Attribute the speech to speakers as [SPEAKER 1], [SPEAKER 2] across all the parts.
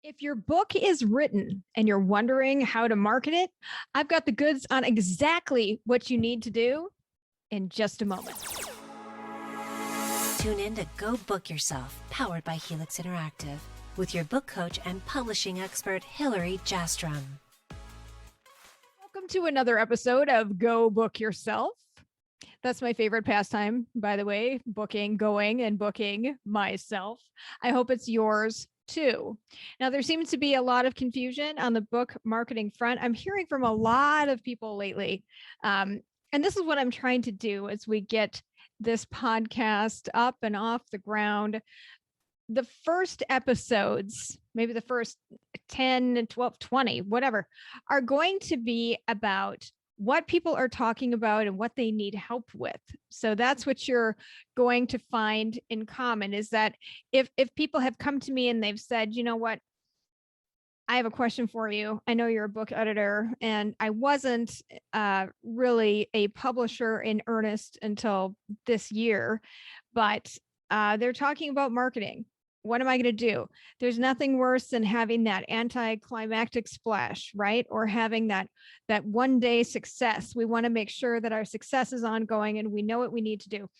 [SPEAKER 1] If your book is written and you're wondering how to market it, I've got the goods on exactly what you need to do in just a moment.
[SPEAKER 2] Tune in to Go Book Yourself, powered by Helix Interactive, with your book coach and publishing expert, Hilary Jastram.
[SPEAKER 1] Welcome to another episode of Go Book Yourself. That's my favorite pastime, by the way, going and booking myself. I hope it's yours too. Now, there seems to be a lot of confusion on the book marketing front. I'm hearing from a lot of people lately. And this is what I'm trying to do as we get this podcast up and off the ground. The first episodes, maybe the first 10, 12, 20, whatever, are going to be about what people are talking about and what they need help with. So that's what you're going to find in common, is that if people have come to me and they've said, you know what, I have a question for you. I know you're a book editor, and I wasn't really a publisher in earnest until this year, but they're talking about marketing. What am I going to do? There's nothing worse than having that anticlimactic splash, right? Or having that one day success. We want to make sure that our success is ongoing and we know what we need to do.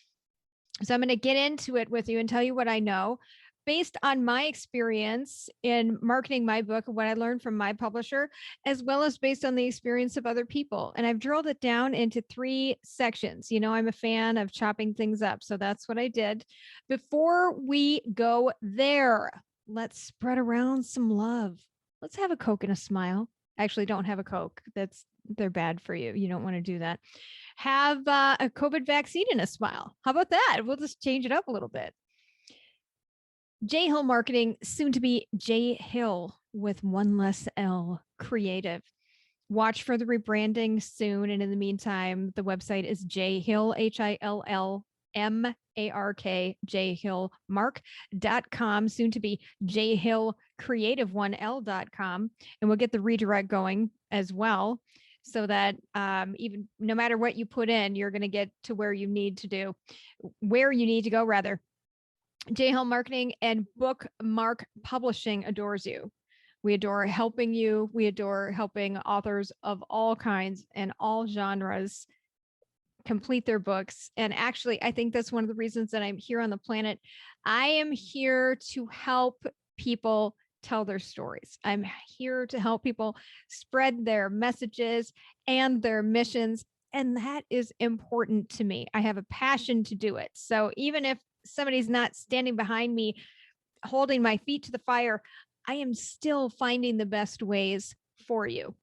[SPEAKER 1] So I'm going to get into it with you and tell you what I know based on my experience in marketing my book, what I learned from my publisher, as well as based on the experience of other people. And I've drilled it down into 3 sections. You know, I'm a fan of chopping things up. So that's what I did. Before we go there, let's spread around some love. Let's have a Coke and a smile. Actually, don't have a Coke. They're bad for you. You don't want to do that. Have a COVID vaccine and a smile. How about that? We'll just change it up a little bit. J Hill Marketing, soon to be J Hill with one less L, creative. Watch for the rebranding soon. And in the meantime, the website is jhill, HILLMARK, jhillmark.com, soon to be jhillcreative1l.com. And we'll get the redirect going as well, so that even no matter what you put in, you're going to get to where you need to go rather. J Hill Marketing and Bookmark Publishing adores you. We adore helping you. We adore helping authors of all kinds and all genres complete their books. And actually, I think that's one of the reasons that I'm here on the planet. I am here to help people tell their stories. I'm here to help people spread their messages and their missions. And that is important to me. I have a passion to do it. So even if somebody's not standing behind me, holding my feet to the fire, I am still finding the best ways for you.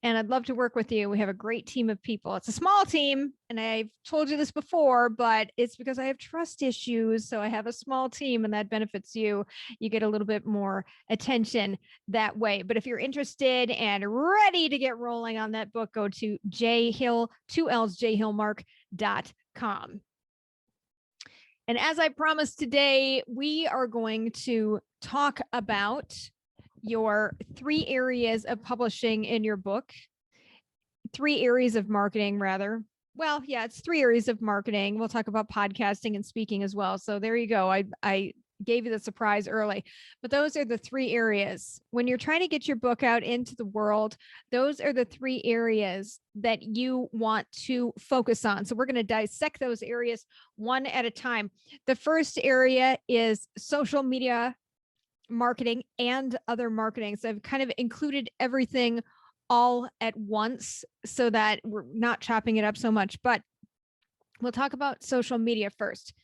[SPEAKER 1] And I'd love to work with you. We have a great team of people. It's a small team, and I've told you this before, but it's because I have trust issues. So I have a small team, and that benefits you. You get a little bit more attention that way. But if you're interested and ready to get rolling on that book, go to jhillmark.com. And as I promised today, we are going to talk about your 3 areas of publishing in your book, 3 areas of marketing, rather. Well, yeah, it's 3 areas of marketing. We'll talk about podcasting and speaking as well. So there you go. I gave you the surprise early, but those are the 3 areas. When you're trying to get your book out into the world, those are the 3 areas that you want to focus on. So we're going to dissect those areas one at a time. The first area is social media marketing and other marketing. So I've kind of included everything all at once so that we're not chopping it up so much, but we'll talk about social media first.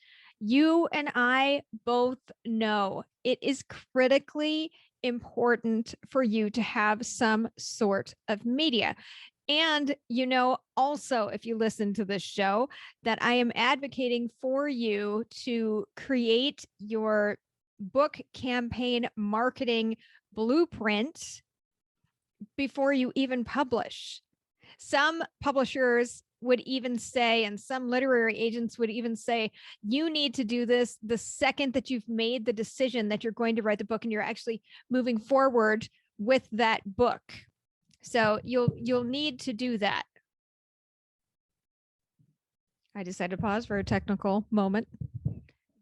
[SPEAKER 1] You and I both know it is critically important for you to have some sort of media. And, you know, also, if you listen to this show, that I am advocating for you to create your book campaign marketing blueprint before you even publish. Some publishers would even say, and some literary agents would even say, you need to do this the second that you've made the decision that you're going to write the book and you're actually moving forward with that book. So you'll need to do that. I decided to pause for a technical moment.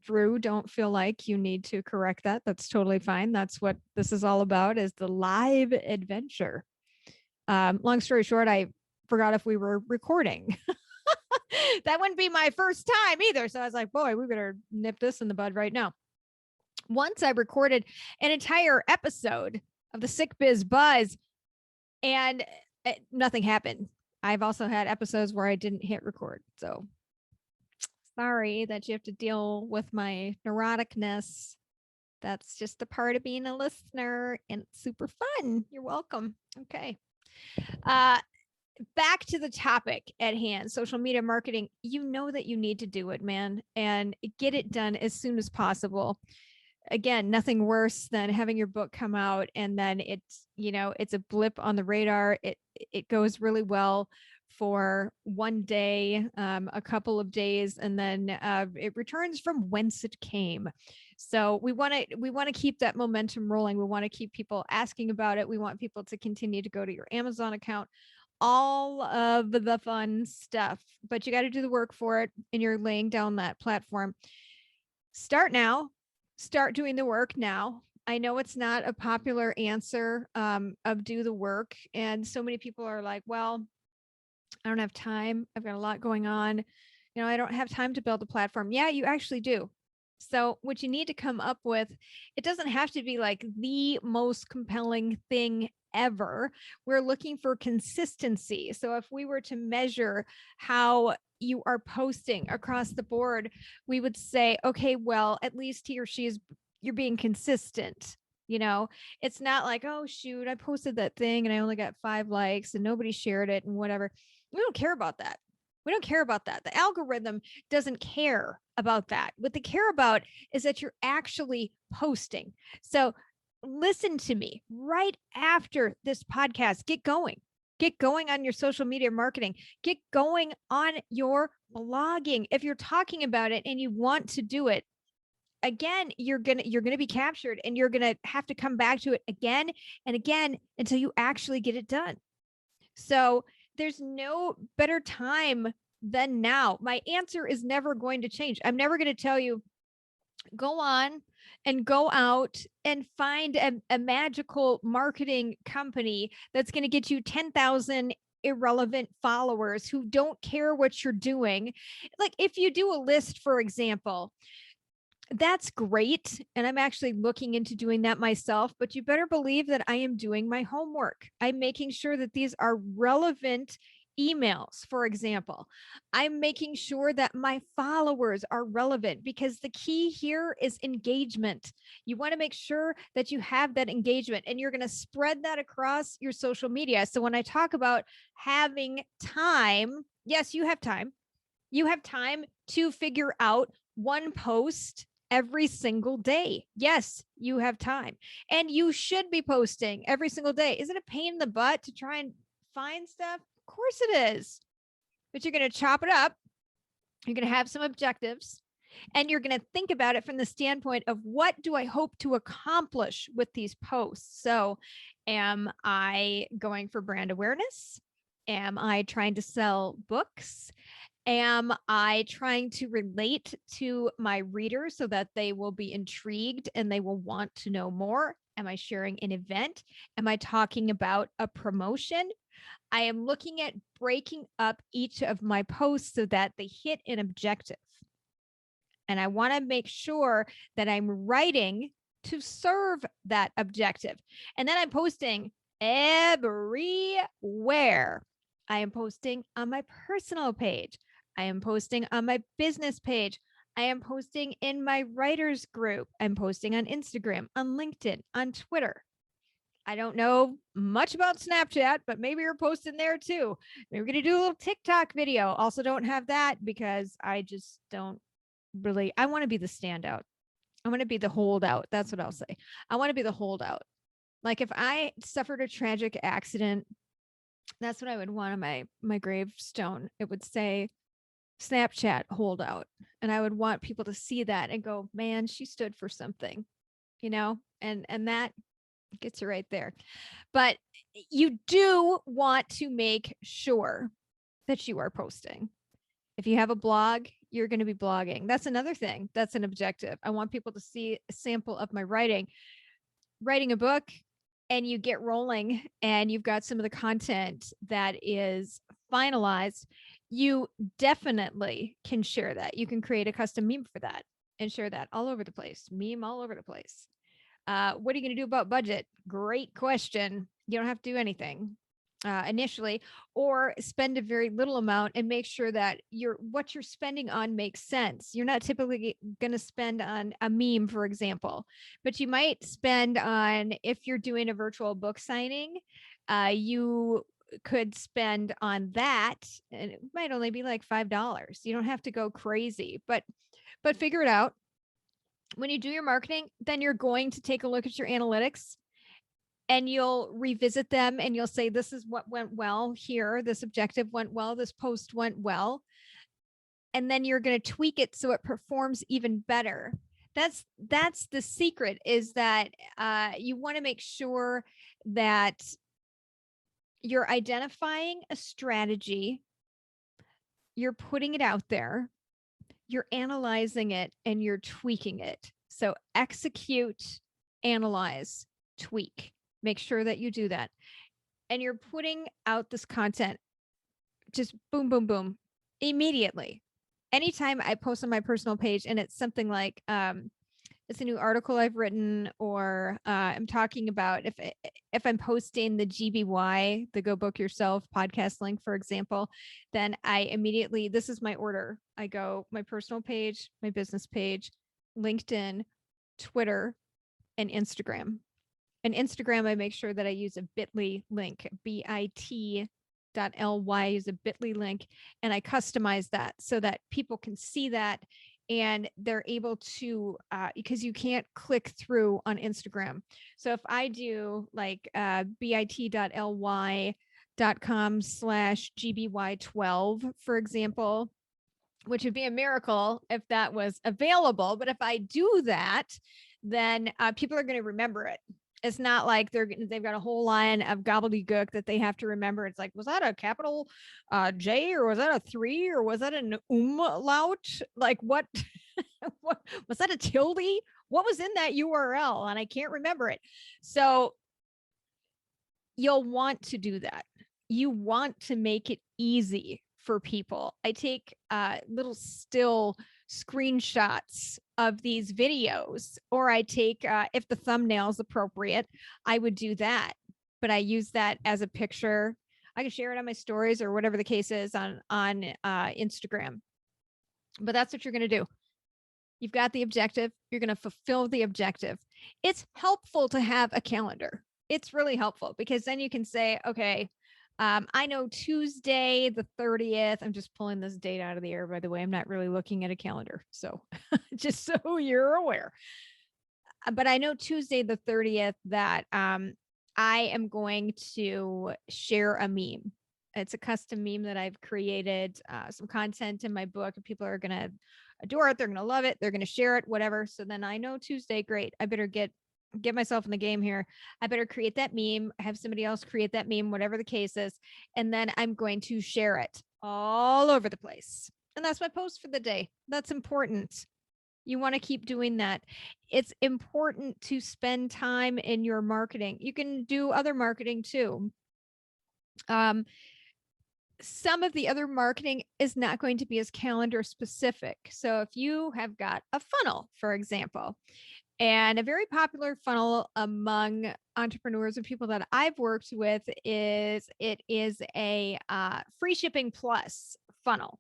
[SPEAKER 1] Drew, don't feel like you need to correct that. That's totally fine. That's what this is all about, is the live adventure. Long story short, I forgot if we were recording. That wouldn't be my first time either. So I was like, boy, we better nip this in the bud right now. Once I recorded an entire episode of the Sick Biz Buzz and nothing happened. I've also had episodes where I didn't hit record. So sorry that you have to deal with my neuroticness. That's just a part of being a listener, and it's super fun. You're welcome. Okay. Back to the topic at hand, social media marketing. You know that you need to do it, man, and get it done as soon as possible. Again, nothing worse than having your book come out and then it's, it's a blip on the radar. It goes really well for one day, a couple of days, and then it returns from whence it came. So we want to keep that momentum rolling. We want to keep people asking about it. We want people to continue to go to your Amazon account, all of the fun stuff, but you got to do the work for it, and you're laying down that platform. Start now. Start doing the work now. I know it's not a popular answer of do the work. And so many people are like, well, I don't have time. I've got a lot going on. I don't have time to build a platform. Yeah, you actually do. So what you need to come up with, it doesn't have to be like the most compelling thing ever. We're looking for consistency. So if we were to measure how you are posting across the board, we would say, okay, well, at least he or she you're being consistent. It's not like, oh, shoot, I posted that thing and I only got 5 likes and nobody shared it and whatever. We don't care about that. We don't care about that. The algorithm doesn't care about that. What they care about is that you're actually posting. So listen to me right after this podcast. Get going. Get going on your social media marketing. Get going on your blogging. If you're talking about it and you want to do it, again, you're gonna be captured, and you're gonna have to come back to it again and again until you actually get it done. So there's no better time than now. My answer is never going to change. I'm never going to tell you, go on and go out and find a magical marketing company that's going to get you 10,000 irrelevant followers who don't care what you're doing. Like if you do a list, for example, that's great. And I'm actually looking into doing that myself, but you better believe that I am doing my homework. I'm making sure that these are relevant emails, for example. I'm making sure that my followers are relevant, because the key here is engagement. You want to make sure that you have that engagement, and you're going to spread that across your social media. So when I talk about having time, yes, you have time. You have time to figure out one post every single day. Yes, you have time, and you should be posting every single day. Is it a pain in the butt to try and find stuff? Of course it is, but you're going to chop it up. You're going to have some objectives, and you're going to think about it from the standpoint of, what do I hope to accomplish with these posts? So am I going for brand awareness? Am I trying to sell books? Am I trying to relate to my readers so that they will be intrigued and they will want to know more? Am I sharing an event? Am I talking about a promotion? I am looking at breaking up each of my posts so that they hit an objective. And I want to make sure that I'm writing to serve that objective. And then I'm posting everywhere. I am posting on my personal page. I am posting on my business page. I am posting in my writers group. I'm posting on Instagram, on LinkedIn, on Twitter. I don't know much about Snapchat, but maybe you're posting there too. Maybe we're going to do a little TikTok video. Also don't have that because I just don't really, I want to be the standout. I want to be the holdout. That's what I'll say. I want to be the holdout. Like if I suffered a tragic accident, that's what I would want on my gravestone. It would say Snapchat holdout. And I would want people to see that and go, man, she stood for something, and that gets you right there. But you do want to make sure that you are posting. If you have a blog, you're going to be blogging. That's another thing. That's an objective. I want people to see a sample of my writing a book, and you get rolling and you've got some of the content that is finalized. You definitely can share that. You can create a custom meme for that and share that all over the place, meme all over the place. What are you going to do about budget? Great question. You don't have to do anything initially, or spend a very little amount and make sure that what you're spending on makes sense. You're not typically going to spend on a meme, for example, but you might spend on, if you're doing a virtual book signing, you could spend on that, and it might only be like $5. You don't have to go crazy, but figure it out. When you do your marketing, then you're going to take a look at your analytics and you'll revisit them and you'll say, this is what went well here. This objective went well. This post went well. And then you're going to tweak it so it performs even better. That's the secret, is that you want to make sure that you're identifying a strategy, you're putting it out there, you're analyzing it, and you're tweaking it. So execute, analyze, tweak. Make sure that you do that. And you're putting out this content just boom, boom, boom, immediately. Anytime I post on my personal page and it's something like, it's a new article I've written, or I'm talking about, if I'm posting the GBY, the Go Book Yourself podcast link, for example, then I immediately, this is my order. I go my personal page, my business page, LinkedIn, Twitter, and Instagram. And Instagram, I make sure that I use a bit.ly link, bit.ly, use a bit.ly link, and I customize that so that people can see that and they're able to, because you can't click through on Instagram. So if I do like bit.ly.com/GBY12, for example, which would be a miracle if that was available. But if I do that, then people are going to remember it. It's not like they've got a whole line of gobbledygook that they have to remember. It's like, was that a capital J, or was that a 3, or was that an umlaut? Like what, what was that, a tilde? What was in that URL? And I can't remember it. So you'll want to do that. You want to make it easy for people. I take little still screenshots of these videos, or I take, if the thumbnail is appropriate, I would do that. But I use that as a picture. I can share it on my stories or whatever the case is on Instagram. But that's what you're going to do. You've got the objective. You're going to fulfill the objective. It's helpful to have a calendar. It's really helpful, because then you can say, okay, I know Tuesday the 30th, I'm just pulling this date out of the air, by the way. I'm not really looking at a calendar. So just so you're aware. But I know Tuesday the 30th that I am going to share a meme. It's a custom meme that I've created, some content in my book, and people are going to adore it. They're going to love it. They're going to share it, whatever. So then I know Tuesday, great. I better get myself in the game here. I better create that meme, have somebody else create that meme, whatever the case is. And then I'm going to share it all over the place. And that's my post for the day. That's important. You want to keep doing that. It's important to spend time in your marketing. You can do other marketing too. Some of the other marketing is not going to be as calendar specific. So if you have got a funnel, for example, and a very popular funnel among entrepreneurs and people that I've worked with is a free shipping plus funnel,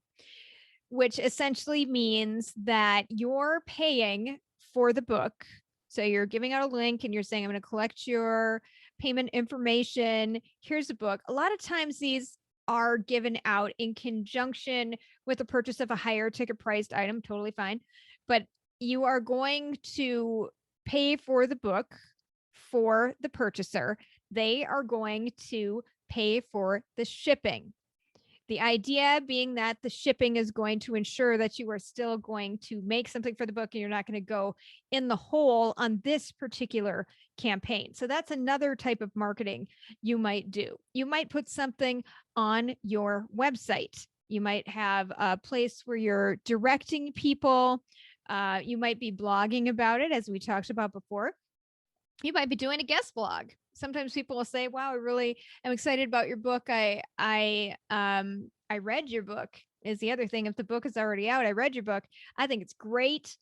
[SPEAKER 1] which essentially means that you're paying for the book. So you're giving out a link and you're saying, I'm going to collect your payment information. Here's a book. A lot of times these are given out in conjunction with the purchase of a higher ticket priced item. Totally fine. But you are going to pay for the book for the purchaser. They are going to pay for the shipping. The idea being that the shipping is going to ensure that you are still going to make something for the book and you're not going to go in the hole on this particular campaign. So that's another type of marketing you might do. You might put something on your website. You might have a place where you're directing people. You might be blogging about it, as we talked about before. You might be doing a guest blog. Sometimes people will say, wow, I really am excited about your book. I read your book is the other thing. If the book is already out, I read your book. I think it's great.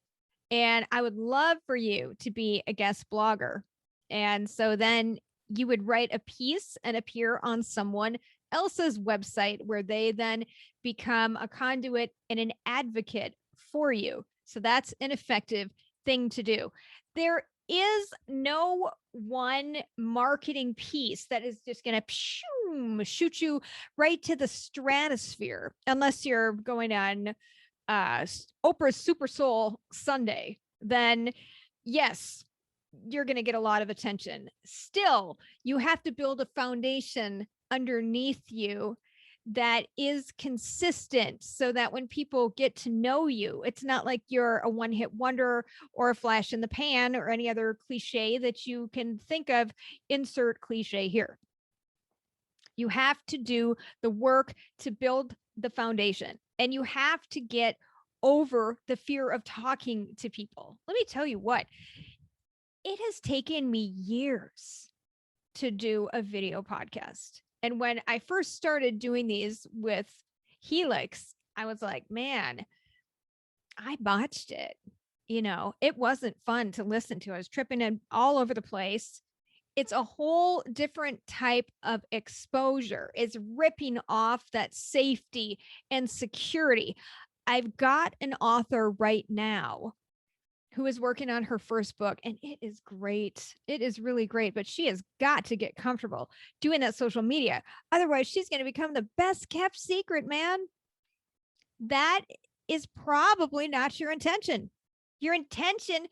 [SPEAKER 1] And I would love for you to be a guest blogger. And so then you would write a piece and appear on someone else's website where they then become a conduit and an advocate for you. So that's an effective thing to do. There is no one marketing piece that is just going to shoot you right to the stratosphere, unless you're going on Oprah's Super Soul Sunday. Then yes, you're going to get a lot of attention. Still, you have to build a foundation underneath you that is consistent, so that when people get to know you, it's not like you're a one-hit wonder or a flash in the pan or any other cliche that you can think of. Insert cliche here. You have to do the work to build the foundation, and you have to get over the fear of talking to people. Let me tell you what, it has taken me years to do a video podcast. And when I first started doing these with Helix, I was like, man, I botched it. It wasn't fun to listen to. I was tripping in all over the place. It's a whole different type of exposure. It's ripping off that safety and security. I've got an author right now who is working on her first book, and it is great. It is really great, but she has got to get comfortable doing that social media. Otherwise, she's going to become the best kept secret, man. That is probably not your intention. Your intention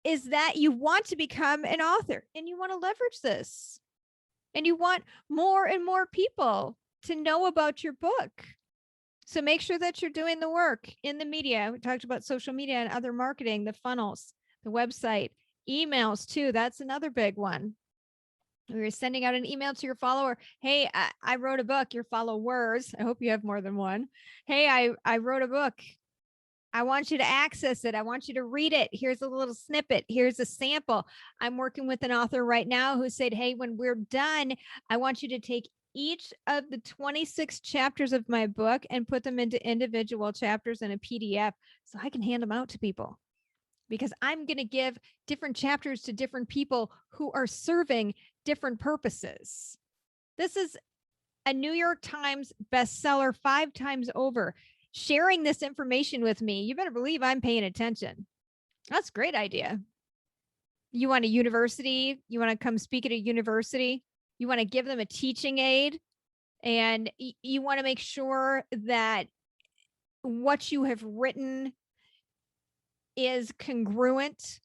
[SPEAKER 1] is that you want to become an author and you want to leverage this, and you want more and more people to know about your book. So make sure that you're doing the work in the media. We talked about social media and other marketing, the funnels, the website, emails too. That's another big one. You're sending out an email to your follower. Hey, I wrote a book. Your followers. I hope you have more than one. Hey, I wrote a book. I want you to access it. I want you to read it. Here's a little snippet. Here's a sample. I'm working with an author right now who said, hey, when we're done, I want you to take each of the 26 chapters of my book and put them into individual chapters in a PDF so I can hand them out to people, because I'm going to give different chapters to different people who are serving different purposes. This is a New York Times bestseller 5 times over. Sharing this information with me, you better believe I'm paying attention. That's a great idea. You want a university? You want to come speak at a university? You want to give them a teaching aid, and you want to make sure that what you have written is congruent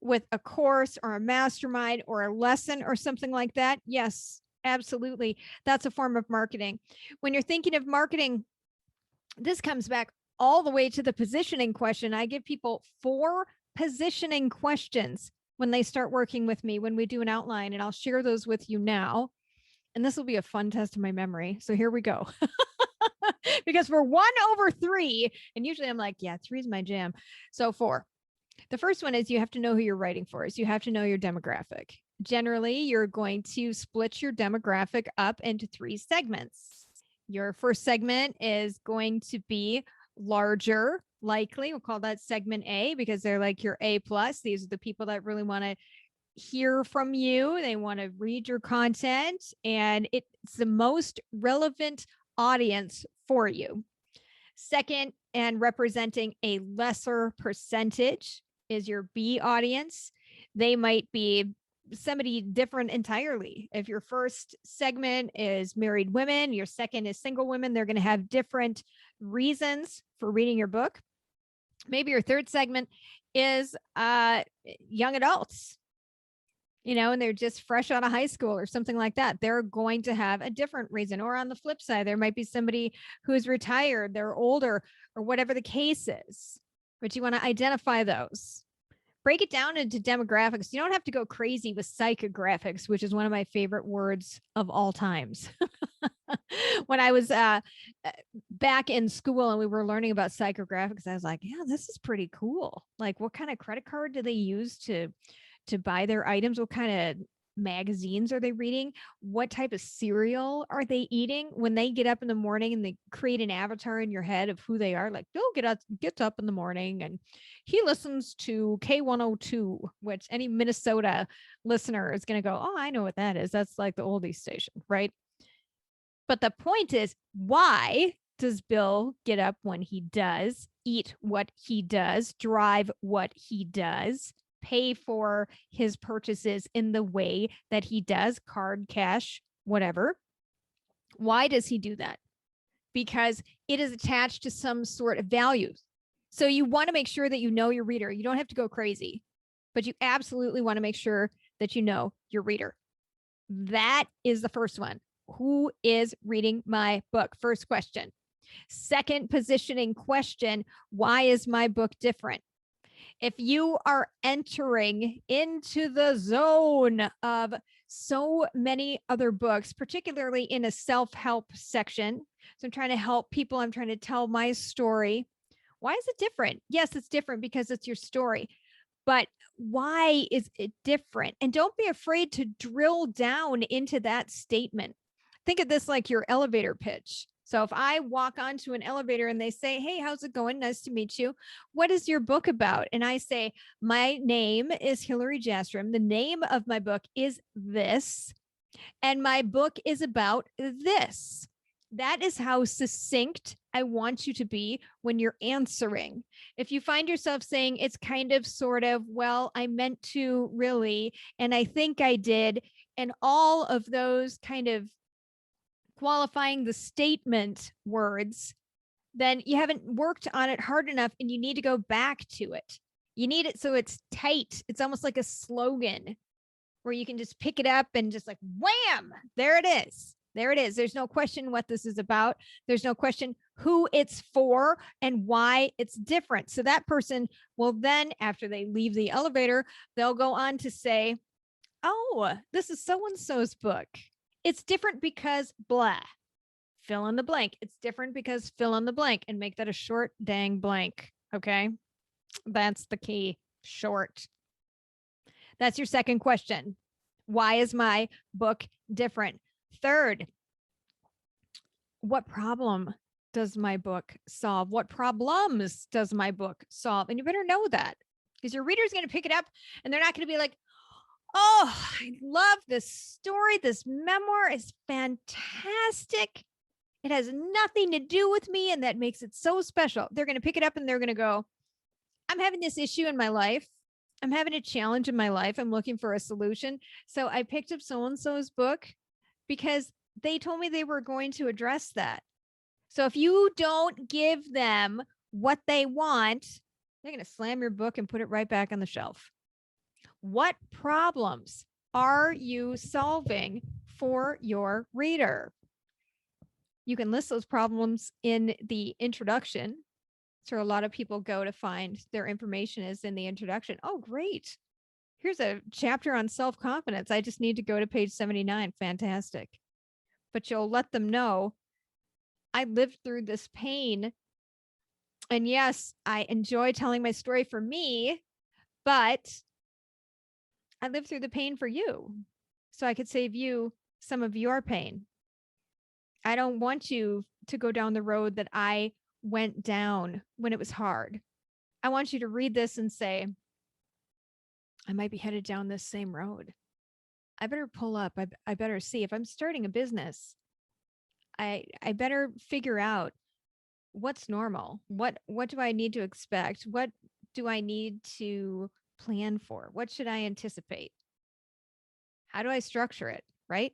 [SPEAKER 1] with a course or a mastermind or a lesson or something like that. Yes, absolutely. That's a form of marketing. When you're thinking of marketing, this comes back all the way to the positioning question. I give people 4 positioning questions when they start working with me, when we do an outline, and I'll share those with you now. And this will be a fun test of my memory. So here we go. Because we're 1/3, and usually I'm like, yeah, 3 is my jam. So 4. The first one is you have to know who you're writing for. So you have to know your demographic. Generally, you're going to split your demographic up into 3 segments. Your first segment is going to be larger, likely. We'll call that segment A, because they're like your A+. These are the people that really want to hear from you. They want to read your content, and it's the most relevant audience for you. Second, and representing a lesser percentage, is your B audience. They might be somebody different entirely. If your first segment is married women, your second is single women, they're going to have different reasons for reading your book. Maybe your third segment is young adults, and they're just fresh out of high school or something like that. They're going to have a different reason. Or on the flip side, there might be somebody who's retired, they're older, or whatever the case is. But you want to identify those. Break it down into demographics. You don't have to go crazy with psychographics, which is one of my favorite words of all times. When I was back in school and we were learning about psychographics, I was like, yeah, this is pretty cool. Like, what kind of credit card do they use to buy their items? What kind of magazines are they reading? What type of cereal are they eating? When they get up in the morning and they create an avatar in your head of who they are, like Bill gets up in the morning and he listens to K102, which any Minnesota listener is going to go, oh, I know what that is. That's like the oldies station, right? But the point is, why does Bill get up when he does, eat what he does, drive what he does, pay for his purchases in the way that he does, card, cash, whatever? Why does he do that? Because it is attached to some sort of values. So you want to make sure that you know your reader. You don't have to go crazy, but you absolutely want to make sure that you know your reader. That is the first one. Who is reading my book? First question. Second positioning question, why is my book different? If you are entering into the zone of so many other books, particularly in a self-help section, so I'm trying to help people, I'm trying to tell my story. Why is it different? Yes, it's different because it's your story. But why is it different? And don't be afraid to drill down into that statement. Think of this like your elevator pitch. So if I walk onto an elevator and they say, hey, how's it going? Nice to meet you. What is your book about? And I say, my name is Hilary Jastram. The name of my book is this, and my book is about this. That is how succinct I want you to be when you're answering. If you find yourself saying it's kind of, sort of, well, I meant to really, and I think I did, and all of those kind of qualifying the statement words, then you haven't worked on it hard enough and you need to go back to it. You need it so it's tight. It's almost like a slogan where you can just pick it up and just like, wham, there it is. There it is. There's no question what this is about. There's no question who it's for and why it's different. So that person will then, after they leave the elevator, they'll go on to say, oh, this is so-and-so's book. It's different because blah, fill in the blank. It's different because fill in the blank, and make that a short dang blank. Okay. That's the key. Short. That's your second question. Why is my book different? Third, what problem does my book solve? What problems does my book solve? And you better know that, because your reader's going to pick it up and they're not going to be like, oh, I love this story. This memoir is fantastic. It has nothing to do with me, and that makes it so special. They're going to pick it up and they're going to go, I'm having this issue in my life. I'm having a challenge in my life. I'm looking for a solution. So I picked up so-and-so's book because they told me they were going to address that. So if you don't give them what they want, they're going to slam your book and put it right back on the shelf. What problems are you solving for your reader? You can list those problems in the introduction. So a lot of people go to find their information is in the introduction. Oh, great. Here's a chapter on self-confidence. I just need to go to page 79. Fantastic. But you'll let them know, I lived through this pain. And yes, I enjoy telling my story for me, but I lived through the pain for you, so I could save you some of your pain. I don't want you to go down the road that I went down when it was hard. I want you to read this and say, I might be headed down this same road. I better pull up. I better see. If I'm starting a business, I better figure out what's normal. What do I need to expect? What do I need to plan for? What should I anticipate? How do I structure it, right?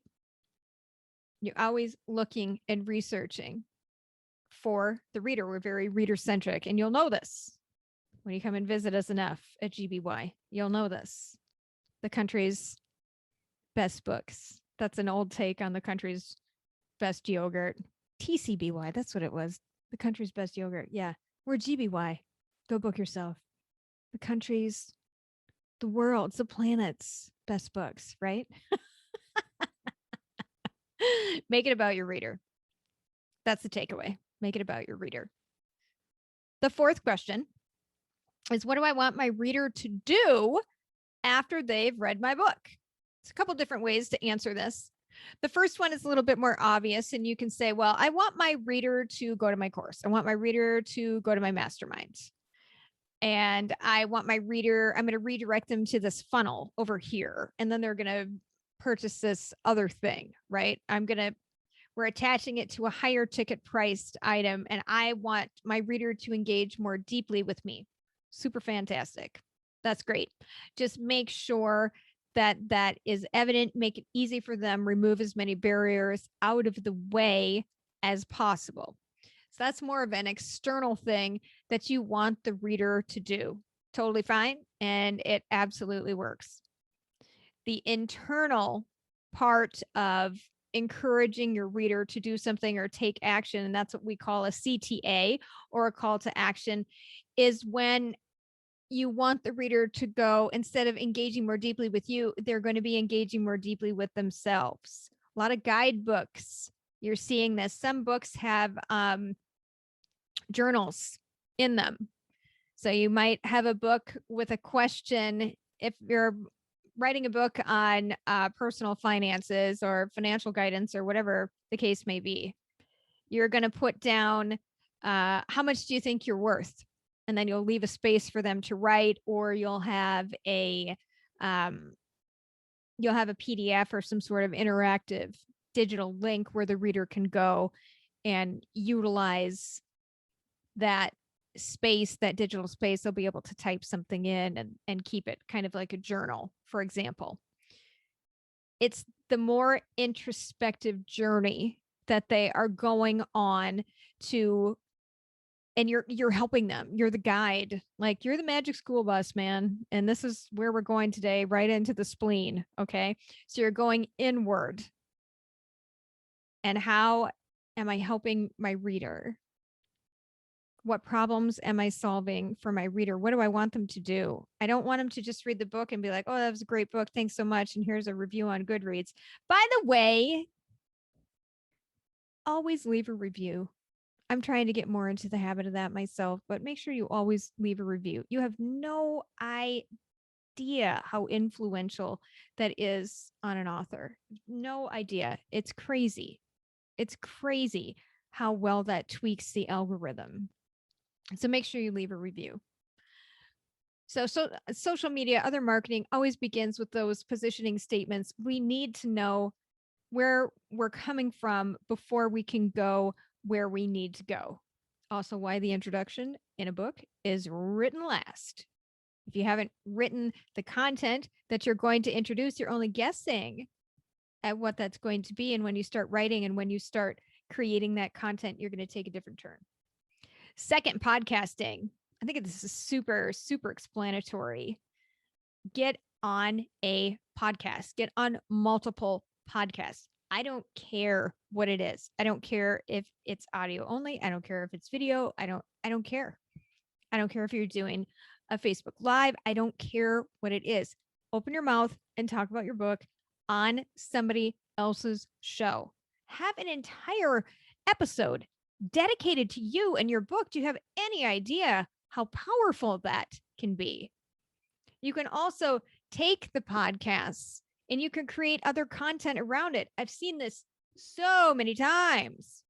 [SPEAKER 1] You're always looking and researching for the reader. We're very reader-centric, and you'll know this when you come and visit us enough at GBY. You'll know this. The country's best books. That's an old take on the country's best yogurt. TCBY, that's what it was. The country's best yogurt. Yeah, we're GBY. Go book yourself. The country's, the world's, the planet's best books, right? Make it about your reader. That's the takeaway. Make it about your reader. The fourth question is, what do I want my reader to do after they've read my book? There's a couple different ways to answer this. The first one is a little bit more obvious, and you can say, well, I want my reader to go to my course. I want my reader to go to my mastermind. And I want my reader, I'm going to redirect them to this funnel over here. And then they're going to purchase this other thing, right? We're attaching it to a higher ticket priced item. And I want my reader to engage more deeply with me. Super fantastic. That's great. Just make sure that is evident, make it easy for them, remove as many barriers out of the way as possible. So that's more of an external thing that you want the reader to do. Totally fine. And it absolutely works. The internal part of encouraging your reader to do something or take action, and that's what we call a CTA, or a call to action, is when you want the reader to go, instead of engaging more deeply with you, they're going to be engaging more deeply with themselves. A lot of guidebooks, you're seeing this. Some books have journals in them. So you might have a book with a question. If you're writing a book on personal finances or financial guidance or whatever the case may be, you're going to put down how much do you think you're worth? And then you'll leave a space for them to write, or you'll have a PDF or some sort of interactive digital link where the reader can go and utilize that space, that digital space. They'll be able to type something in and keep it kind of like a journal, for example. It's the more introspective journey that they are going on to, and you're helping them. You're the guide. Like, you're the magic school bus, man. And this is where we're going today, right into the spleen. Okay. So you're going inward. And how am I helping my reader? What problems am I solving for my reader? What do I want them to do? I don't want them to just read the book and be like, oh, that was a great book. Thanks so much. And here's a review on Goodreads. By the way, always leave a review. I'm trying to get more into the habit of that myself, but make sure you always leave a review. You have no idea how influential that is on an author. No idea. It's crazy. It's crazy how well that tweaks the algorithm. So make sure you leave a review. So social media, other marketing always begins with those positioning statements. We need to know where we're coming from before we can go where we need to go. Also, why the introduction in a book is written last. If you haven't written the content that you're going to introduce, you're only guessing at what that's going to be. And when you start writing and when you start creating that content, you're going to take a different turn. Second, podcasting. I think this is super, super explanatory. Get on a podcast. Get on multiple podcasts. I don't care what it is. I don't care if it's audio only. I don't care if it's video. I don't care. I don't care if you're doing a Facebook Live. I don't care what it is. Open your mouth and talk about your book on somebody else's show. Have an entire episode dedicated to you and your book. Do you have any idea how powerful that can be? You can also take the podcasts and you can create other content around it. I've seen this so many times.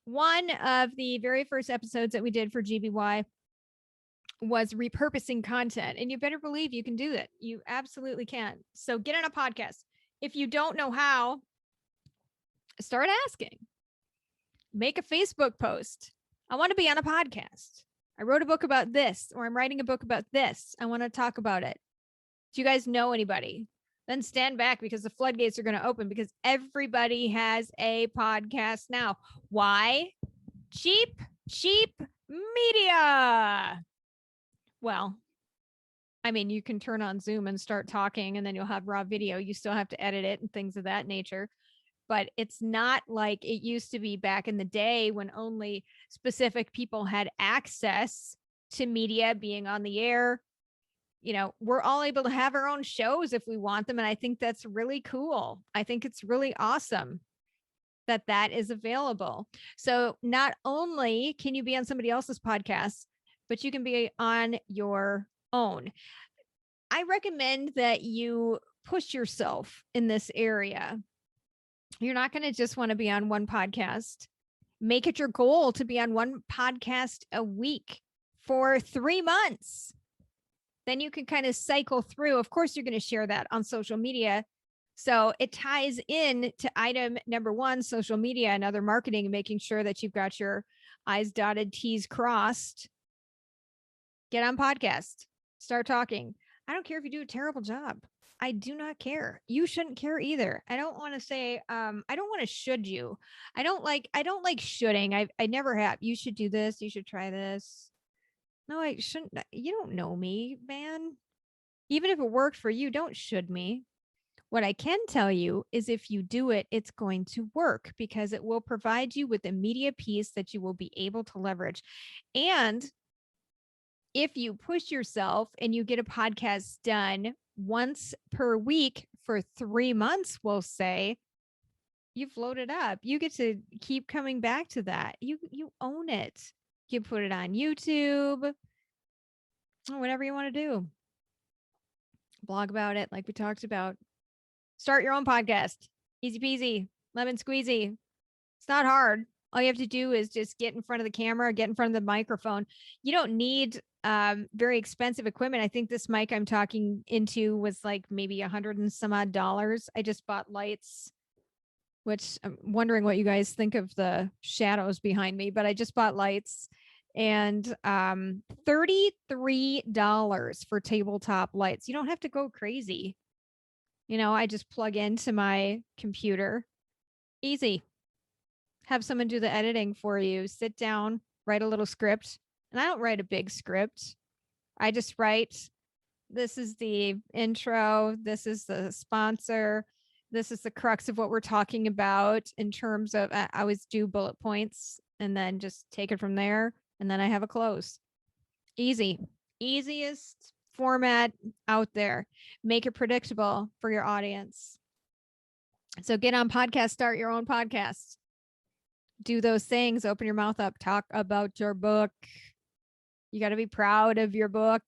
[SPEAKER 1] One of the very first episodes that we did for GBY was repurposing content. And you better believe you can do that. You absolutely can. So get on a podcast. If you don't know how, start asking. Make a Facebook post. I want to be on a podcast. I wrote a book about this, or I'm writing a book about this. I want to talk about it. Do you guys know anybody? Then stand back, because the floodgates are going to open, because everybody has a podcast now. Why? Cheap media. Well, I mean, you can turn on Zoom and start talking, and then you'll have raw video. You still have to edit it and things of that nature. But it's not like it used to be back in the day when only specific people had access to media being on the air. You know, we're all able to have our own shows if we want them. And I think that's really cool. I think it's really awesome. that is available. So not only can you be on somebody else's podcast, but you can be on your own. I recommend that you push yourself in this area. You're not going to just want to be on one podcast. Make it your goal to be on one podcast a week for 3 months. Then you can kind of cycle through. Of course, you're going to share that on social media. So it ties in to item number 1, social media and other marketing, and making sure that you've got your I's dotted, T's crossed. Get on podcast. Start talking. I don't care if you do a terrible job. I do not care. You shouldn't care either. I don't want to say, I don't want to should you. I don't like shoulding. I never have. You should do this. You should try this. No, I shouldn't. You don't know me, man. Even if it worked for you, don't should me. What I can tell you is if you do it, it's going to work because it will provide you with a media piece that you will be able to leverage. And if you push yourself and you get a podcast done once per week for 3 months, we'll say, you've loaded up. You get to keep coming back to that. You own it. You can put it on YouTube or whatever you want to do. Blog about it, like we talked about. Start your own podcast. Easy peasy, lemon squeezy. It's not hard. All you have to do is just get in front of the camera, get in front of the microphone. You don't need very expensive equipment. I think this mic I'm talking into was like maybe $100 and some odd. I just bought lights, which I'm wondering what you guys think of the shadows behind me, but I just bought lights, and $33 for tabletop lights. You don't have to go crazy. I just plug into my computer. Easy. Have someone do the editing for you. Sit down, write a little script. And I don't write a big script. I just write, this is the intro. This is the sponsor. This is the crux of what we're talking about in terms of, I always do bullet points and then just take it from there. And then I have a close. Easy. Easiest format out there. Make it predictable for your audience. So get on podcast, start your own podcast. Do those things, open your mouth up, talk about your book. You got to be proud of your book.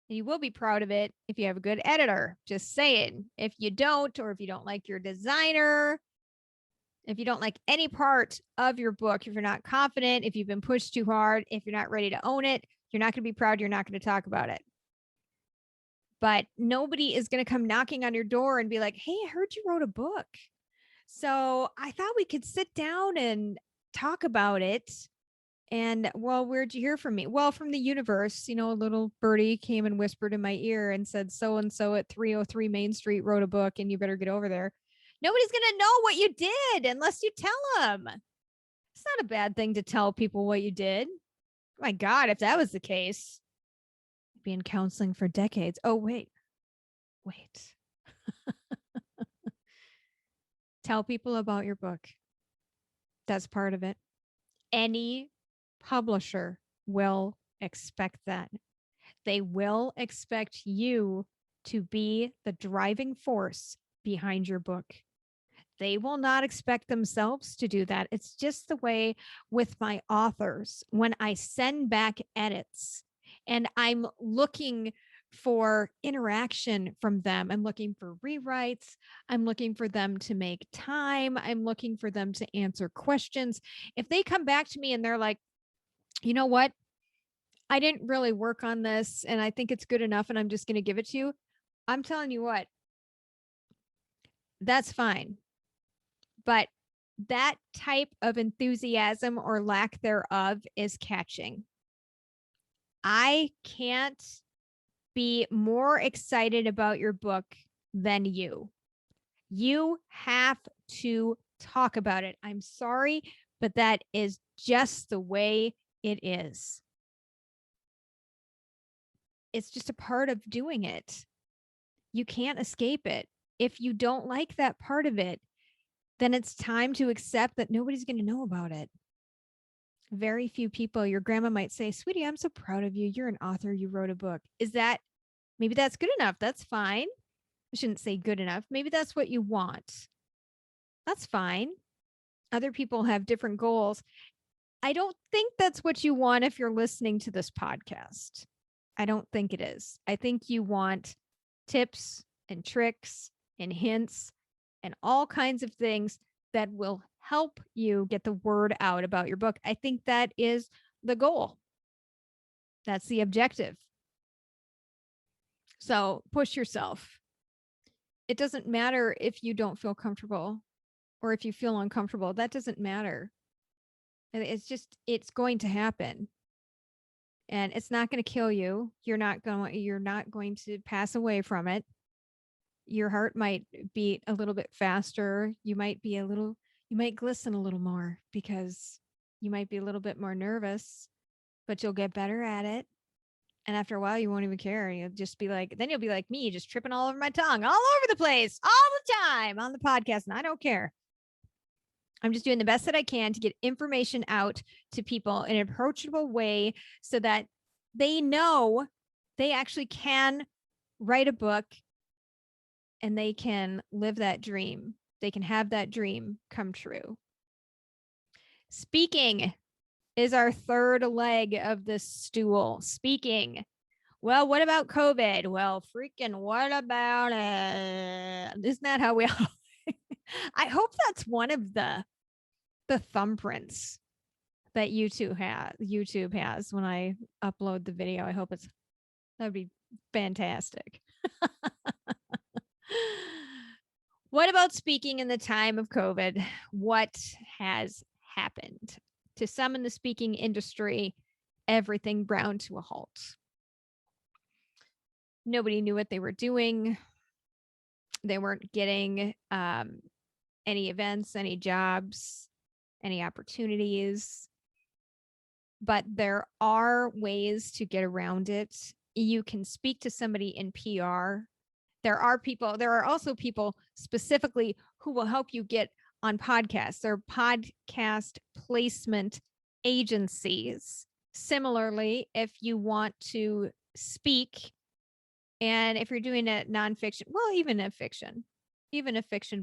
[SPEAKER 1] And you will be proud of it if you have a good editor. Just saying. If you don't, or if you don't like your designer, if you don't like any part of your book, if you're not confident, if you've been pushed too hard, if you're not ready to own it, you're not going to be proud. You're not going to talk about it. But nobody is going to come knocking on your door and be like, hey, I heard you wrote a book. So I thought we could sit down and talk about it. And well, where'd you hear from me? Well, from the universe. A little birdie came and whispered in my ear and said, so-and-so at 303 Main Street wrote a book and you better get over there. Nobody's going to know what you did unless you tell them. It's not a bad thing to tell people what you did. My God, if that was the case, I'd be in counseling for decades. Oh, wait. Tell people about your book. That's part of it. Any publisher will expect that. They will expect you to be the driving force behind your book. They will not expect themselves to do that. It's just the way with my authors. When I send back edits and I'm looking for interaction from them, I'm looking for rewrites, I'm looking for them to make time, I'm looking for them to answer questions. If they come back to me and they're like, you know what? I didn't really work on this and I think it's good enough and I'm just going to give it to you. I'm telling you what, that's fine. But that type of enthusiasm or lack thereof is catching. I can't be more excited about your book than you. You have to talk about it. I'm sorry, but that is just the way it is. It's just a part of doing it. You can't escape it. If you don't like that part of it, then it's time to accept that nobody's going to know about it. Very few people. Your grandma might say, sweetie, I'm so proud of you. You're an author. You wrote a book. Maybe that's good enough. That's fine. I shouldn't say good enough. Maybe that's what you want. That's fine. Other people have different goals. I don't think that's what you want if you're listening to this podcast. I don't think it is. I think you want tips and tricks and hints and all kinds of things that will help you get the word out about your book. I think that is the goal. That's the objective. So push yourself. It doesn't matter if you don't feel comfortable or if you feel uncomfortable. That doesn't matter. It's going to happen. And it's not going to kill you. You're not going to pass away from it. Your heart might beat a little bit faster. You might glisten a little more because you might be a little bit more nervous, but you'll get better at it. And after a while, you won't even care. You'll be like me, just tripping all over my tongue, all over the place, all the time on the podcast. And I don't care. I'm just doing the best that I can to get information out to people in an approachable way so that they know they actually can write a book and they can live that dream. They can have that dream come true. Speaking is our third leg of this stool. Speaking. Well, what about COVID? Well, freaking what about it? Isn't that how we all... I hope that's one of the thumbprints that YouTube has when I upload the video. I hope that'd be fantastic. What about speaking in the time of COVID? What has happened? To some in the speaking industry, everything ground to a halt. Nobody knew what they were doing. They weren't getting any events, any jobs, any opportunities. But there are ways to get around it. You can speak to somebody in PR. There are also people specifically who will help you get on podcasts. There are podcast placement agencies. Similarly, if you want to speak, and if you're doing a nonfiction, well, even a fiction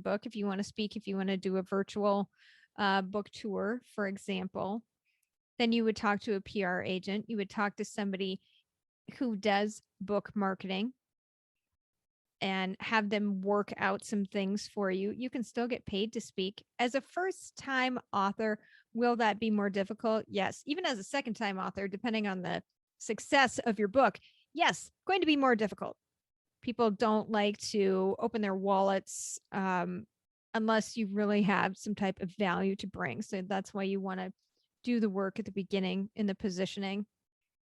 [SPEAKER 1] book, if you want to speak, if you want to do a virtual book tour, for example, then you would talk to a PR agent. You would talk to somebody who does book marketing and have them work out some things for you. You can still get paid to speak. As a first-time author, will that be more difficult? Yes. Even as a second-time author, depending on the success of your book, yes, going to be more difficult. People don't like to open their wallets unless you really have some type of value to bring. So that's why you want to do the work at the beginning in the positioning.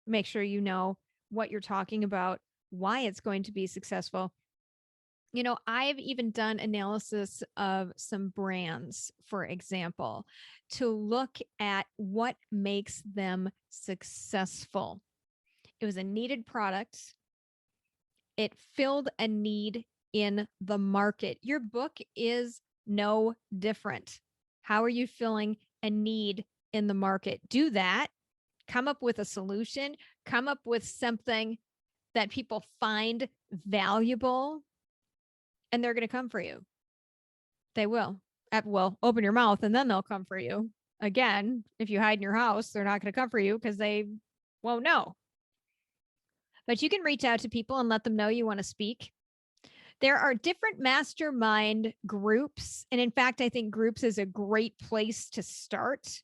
[SPEAKER 1] Make sure you know what you're talking about, why it's going to be successful. You know, I've even done analysis of some brands, for example, to look at what makes them successful. It was a needed product. It filled a need in the market. Your book is no different. How are you filling a need in the market? Do that. Come up with a solution. Come up with something that people find valuable, and they're going to come for you. They will. Well, open your mouth and then they'll come for you. Again, if you hide in your house, they're not going to come for you because they won't know. But you can reach out to people and let them know you want to speak. There are different mastermind groups. And in fact, I think groups is a great place to start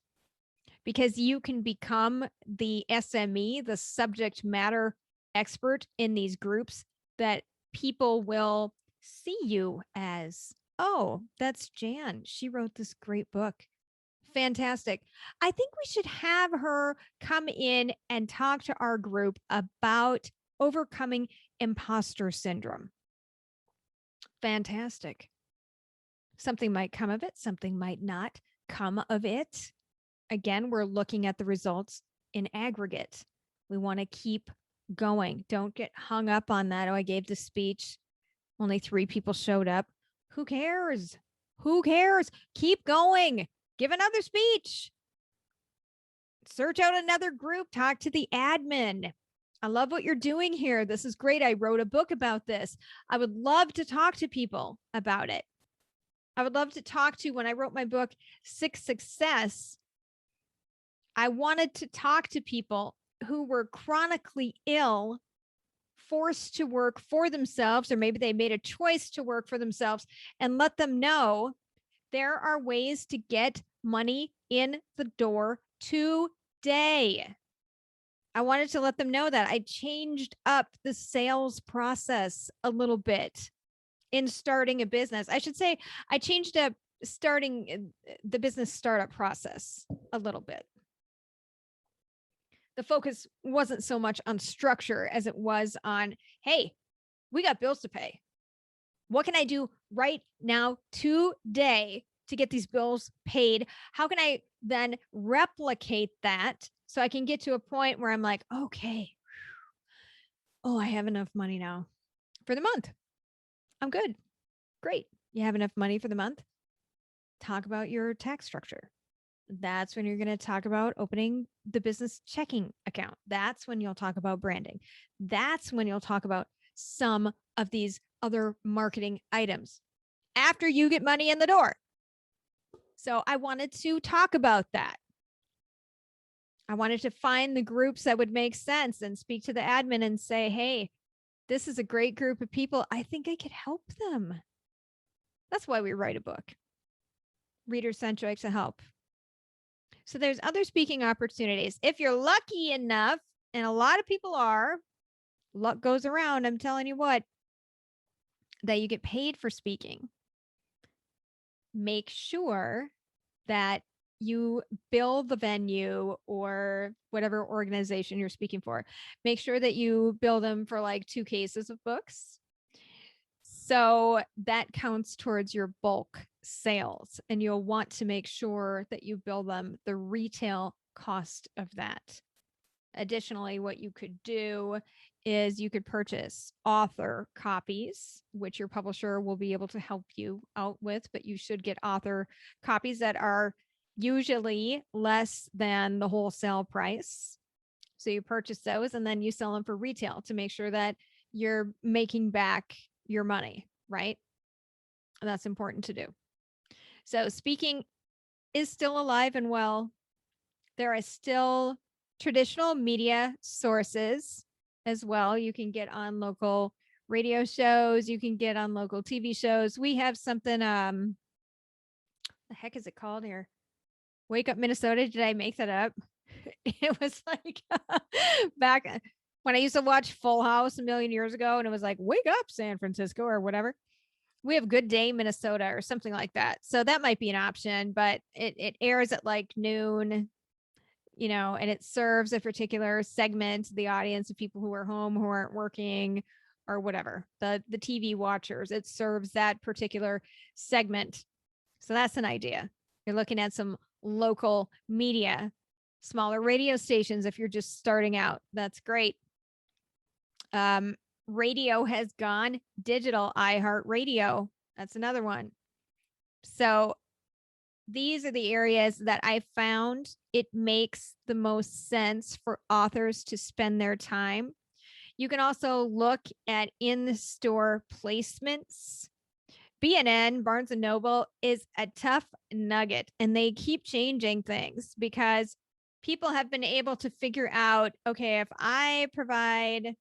[SPEAKER 1] because you can become the SME, the subject matter expert in these groups that people will see you as. Oh, that's Jan. She wrote this great book. Fantastic. I think we should have her come in and talk to our group about overcoming imposter syndrome. Fantastic. Something might come of it. Something might not come of it. Again, we're looking at the results in aggregate. We want to keep going. Don't get hung up on that. Oh, I gave the speech. Only 3 people showed up. Who cares? Who cares? Keep going. Give another speech. Search out another group. Talk to the admin. I love what you're doing here. This is great. I wrote a book about this. I would love to talk to people about it. I would love to talk to, when I wrote my book, Six Success, I wanted to talk to people who were chronically ill, forced to work for themselves, or maybe they made a choice to work for themselves, and let them know there are ways to get money in the door today. I wanted to let them know that I changed up the sales process a little bit in starting a business. I should say I changed up starting the business startup process a little bit. The focus wasn't so much on structure as it was on, hey, we got bills to pay. What can I do right now today to get these bills paid? How can I then replicate that so I can get to a point where I'm like, okay, oh, I have enough money now for the month. I'm good. Great. You have enough money for the month? Talk about your tax structure. That's when you're going to talk about opening the business checking account. That's when you'll talk about branding. That's when you'll talk about some of these other marketing items after you get money in the door. So I wanted to talk about that. I wanted to find the groups that would make sense and speak to the admin and say, hey, this is a great group of people. I think I could help them. That's why we write a book. Reader-centric to help. So there's other speaking opportunities. If you're lucky enough, and a lot of people are, luck goes around, I'm telling you what, that you get paid for speaking. Make sure that you bill the venue or whatever organization you're speaking for. Make sure that you bill them for like 2 cases of books. So that counts towards your bulk sales, and you'll want to make sure that you bill them the retail cost of that. Additionally, what you could do is you could purchase author copies, which your publisher will be able to help you out with, but you should get author copies that are usually less than the wholesale price. So you purchase those and then you sell them for retail to make sure that you're making back your money, right? And that's important to do. So speaking is still alive and well. There are still traditional media sources as well. You can get on local radio shows. You can get on local TV shows. We have something, the heck is it called here? Wake Up Minnesota. Did I make that up? It was like back when I used to watch Full House a million years ago, and it was like, wake up San Francisco or whatever. We have Good Day Minnesota or something like that. So that might be an option, but it airs at like noon, you know, and it serves a particular segment, the audience of people who are home, who aren't working or whatever, the TV watchers. It serves that particular segment. So that's an idea. You're looking at some local media, smaller radio stations. If you're just starting out, that's great. Radio has gone digital. iHeartRadio, that's another one. So these are the areas that I found it makes the most sense for authors to spend their time. You can also look at in-store placements. B&N, Barnes & Noble, is a tough nugget, and they keep changing things because people have been able to figure out, okay, if I provide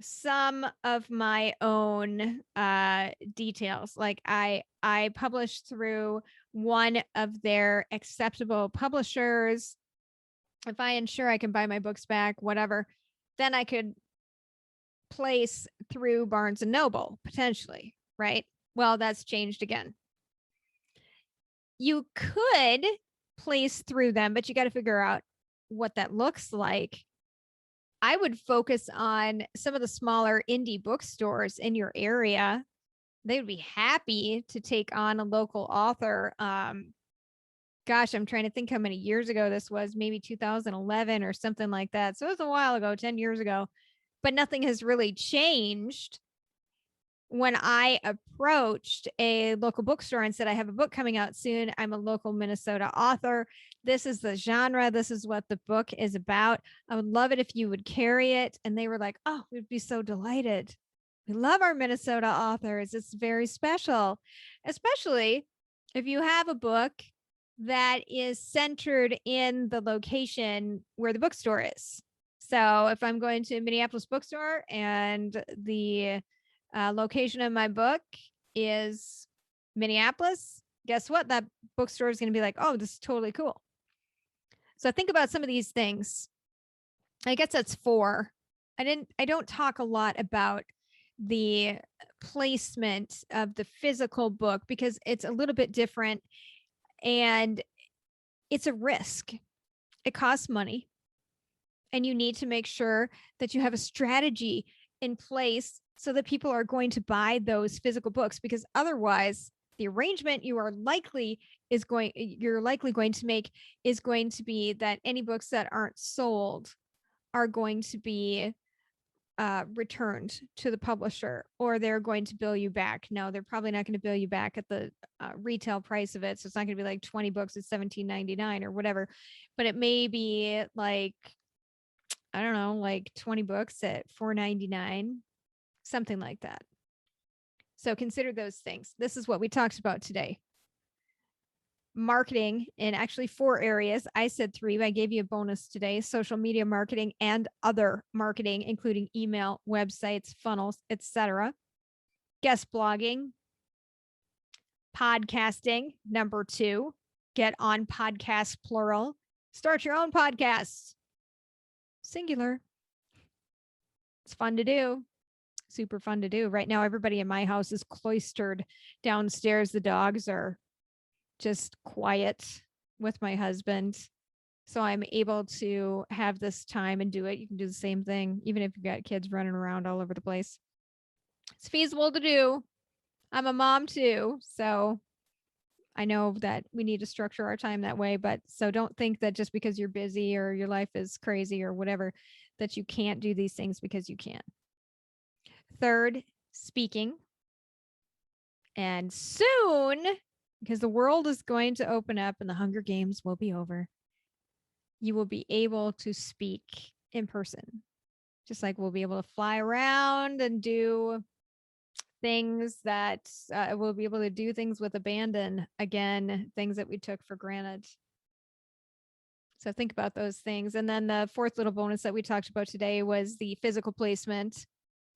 [SPEAKER 1] some of my own details, like I publish through one of their acceptable publishers, if I ensure I can buy my books back, whatever, then I could place through Barnes & Noble potentially, right? Well, that's changed again. You could place through them, but you got to figure out what that looks like. I would focus on some of the smaller indie bookstores in your area. They would be happy to take on a local author. Gosh, I'm trying to think how many years ago this was, maybe 2011 or something like that. So it was a while ago, 10 years ago, but nothing has really changed. When I approached a local bookstore and said, I have a book coming out soon, I'm a local Minnesota author. This is the genre. This is what the book is about. I would love it if you would carry it. And they were like, oh, we'd be so delighted. We love our Minnesota authors. It's very special, especially if you have a book that is centered in the location where the bookstore is. So if I'm going to Minneapolis bookstore and the location of my book is Minneapolis, guess what? That bookstore is going to be like, oh, this is totally cool. So think about some of these things. I guess that's 4. I don't talk a lot about the placement of the physical book because it's a little bit different and it's a risk. It costs money. And you need to make sure that you have a strategy in place so that people are going to buy those physical books, because otherwise the arrangement you're likely going to make is going to be that any books that aren't sold are going to be returned to the publisher, or they're going to bill you back. No, they're probably not going to bill you back at the retail price of it. So it's not going to be like 20 books at $17.99 or whatever, but it may be like, I don't know, like 20 books at $4.99, something like that. So consider those things. This is what we talked about today. Marketing in actually 4 areas. I said 3, but I gave you a bonus today. Social media marketing and other marketing, including email, websites, funnels, etc. Guest blogging. Podcasting, number 2. Get on podcasts, plural. Start your own podcast. Singular. It's fun to do. Super fun to do. Right now, everybody in my house is cloistered downstairs. The dogs are just quiet with my husband. So I'm able to have this time and do it. You can do the same thing, even if you've got kids running around all over the place. It's feasible to do. I'm a mom too. So I know that we need to structure our time that way. But so don't think that just because you're busy or your life is crazy or whatever, that you can't do these things, because you can. Third, speaking. And soon, because the world is going to open up and the Hunger Games will be over, you will be able to speak in person. Just like we'll be able to fly around and do things that we'll be able to do things with abandon again, things that we took for granted. So think about those things. And then the 4th little bonus that we talked about today was the physical placement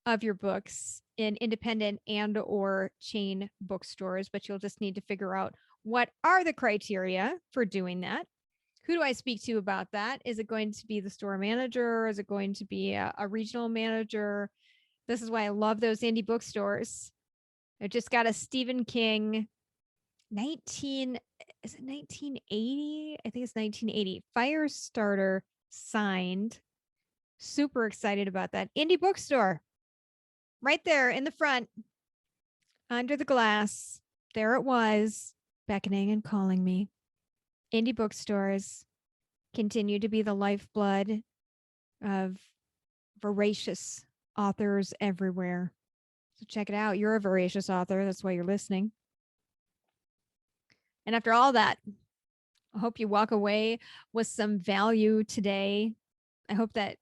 [SPEAKER 1] of your books in independent and or chain bookstores, but you'll just need to figure out what are the criteria for doing that. Who do I speak to about that? Is it going to be the store manager? Is it going to be a regional manager? This is why I love those indie bookstores. I just got a Stephen King 1980? I think it's 1980. Firestarter signed. Super excited about that. Indie bookstore. Right there in the front, under the glass. There it was, beckoning and calling me. Indie bookstores continue to be the lifeblood of voracious authors everywhere. So check it out. You're a voracious author. That's why you're listening. And after all that, I hope you walk away with some value today. I hope that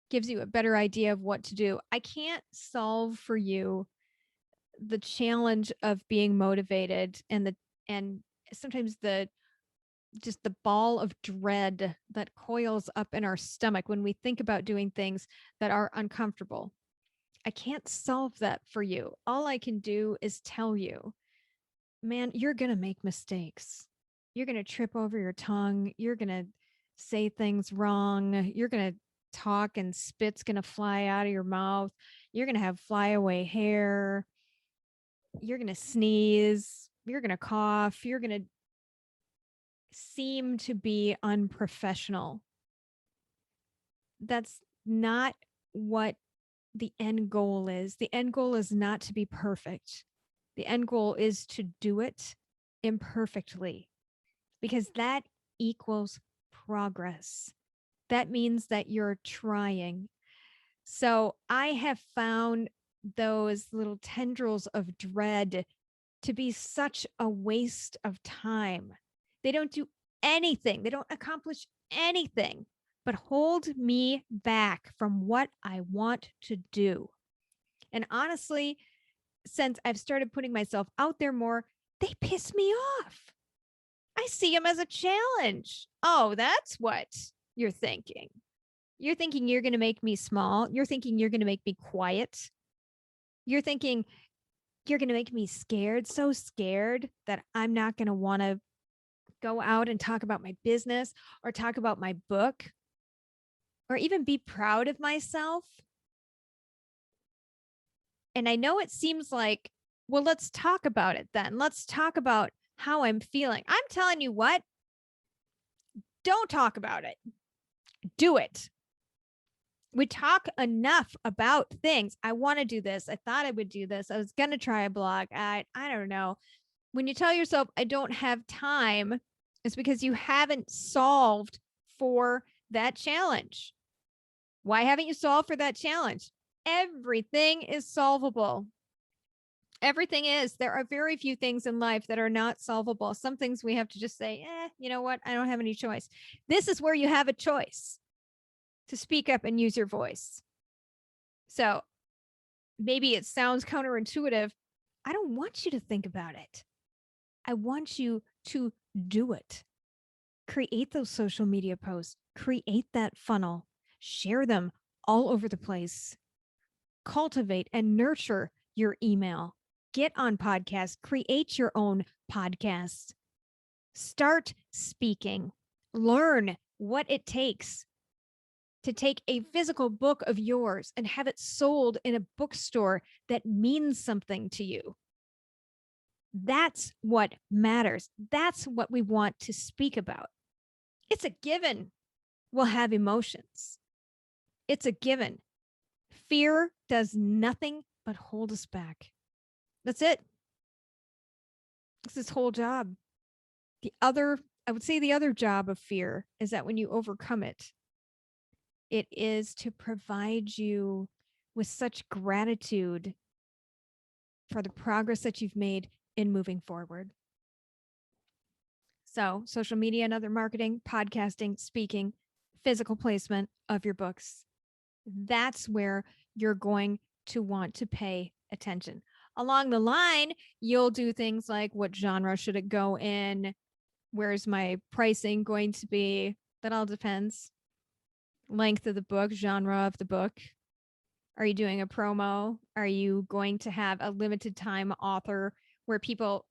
[SPEAKER 1] gives you a better idea of what to do. I can't solve for you the challenge of being motivated and sometimes the ball of dread that coils up in our stomach when we think about doing things that are uncomfortable. I can't solve that for you. All I can do is tell you, man, you're going to make mistakes. You're going to trip over your tongue. You're going to say things wrong. You're going to talk and spit's going to fly out of your mouth. You're going to have flyaway hair. You're going to sneeze. You're going to cough. You're going to seem to be unprofessional. That's not what the end goal is. The end goal is not to be perfect. The end goal is to do it imperfectly, because that equals progress. That means that you're trying. So I have found those little tendrils of dread to be such a waste of time. They don't do anything. They don't accomplish anything but hold me back from what I want to do. And honestly, since I've started putting myself out there more, they piss me off. I see them as a challenge. Oh, that's what you're thinking. You're thinking you're going to make me small. You're thinking you're going to make me quiet. You're thinking you're going to make me scared, so scared that I'm not going to want to go out and talk about my business or talk about my book or even be proud of myself. And I know it seems like, well, let's talk about it then. Let's talk about how I'm feeling. I'm telling you what, don't talk about it. Do it. We talk enough about things. I want to do this. I thought I would do this. I was going to try a blog. I don't know. When you tell yourself, I don't have time, it's because you haven't solved for that challenge. Why haven't you solved for that challenge? Everything is solvable. Everything is. There are very few things in life that are not solvable. Some things we have to just say, you know what? I don't have any choice. This is where you have a choice to speak up and use your voice. So maybe it sounds counterintuitive. I don't want you to think about it. I want you to do it. Create those social media posts. Create that funnel. Share them all over the place. Cultivate and nurture your email. Get on podcasts. Create your own podcast. Start speaking. Learn what it takes to take a physical book of yours and have it sold in a bookstore that means something to you. That's what matters. That's what we want to speak about. It's a given we'll have emotions. It's a given. Fear does nothing but hold us back. That's it. It's this whole job. I would say the other job of fear is that when you overcome it, it is to provide you with such gratitude for the progress that you've made in moving forward. So, social media and other marketing, podcasting, speaking, physical placement of your books. That's where you're going to want to pay attention. Along the line, you'll do things like, what genre should it go in? Where's my pricing going to be? That all depends. Length of the book, genre of the book. Are you doing a promo? Are you going to have a limited time author where people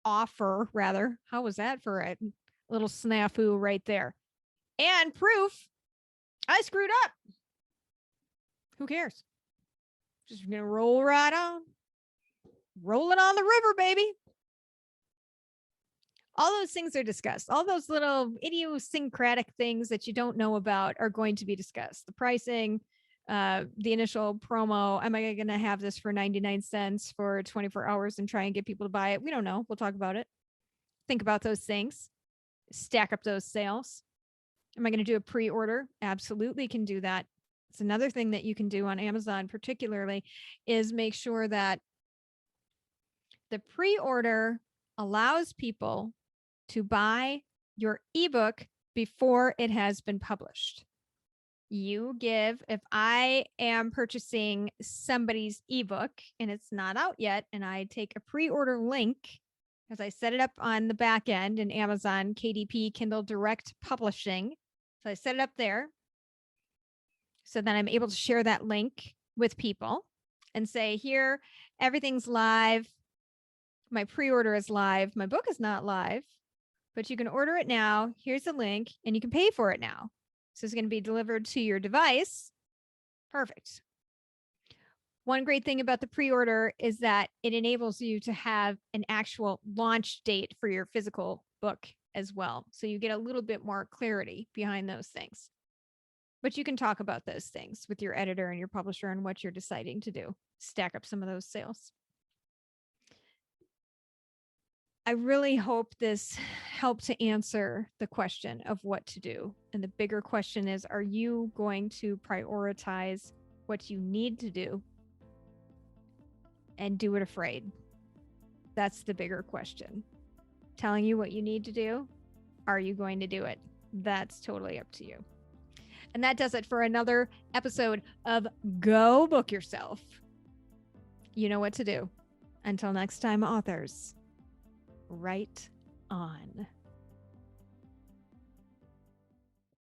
[SPEAKER 1] offer, rather? How was that for a little snafu right there? And proof, I screwed up. Who cares? Just gonna roll right on. Rolling on the river, baby. All those things are discussed. All those little idiosyncratic things that you don't know about are going to be discussed. The pricing, the initial promo. Am I going to have this for 99 cents for 24 hours and try and get people to buy it? We don't know. We'll talk about it. Think about those things. Stack up those sales. Am I going to do a pre-order? Absolutely can do that. It's another thing that you can do on Amazon particularly is make sure that the pre-order allows people to buy your ebook before it has been published. You give, if I am purchasing somebody's ebook and it's not out yet, and I take a pre-order link, as I set it up on the back end in Amazon, KDP, Kindle Direct Publishing. So I set it up there. So then I'm able to share that link with people and say, here, everything's live. My pre-order is live. My book is not live, but you can order it now. Here's the link and you can pay for it now. So it's going to be delivered to your device. Perfect. One great thing about the pre-order is that it enables you to have an actual launch date for your physical book as well. So you get a little bit more clarity behind those things. But you can talk about those things with your editor and your publisher and what you're deciding to do. Stack up some of those sales. I really hope this helped to answer the question of what to do. And the bigger question is, are you going to prioritize what you need to do and do it afraid? That's the bigger question. Telling you what you need to do, are you going to do it? That's totally up to you. And that does it for another episode of Go Book Yourself. You know what to do. Until next time, authors. right on.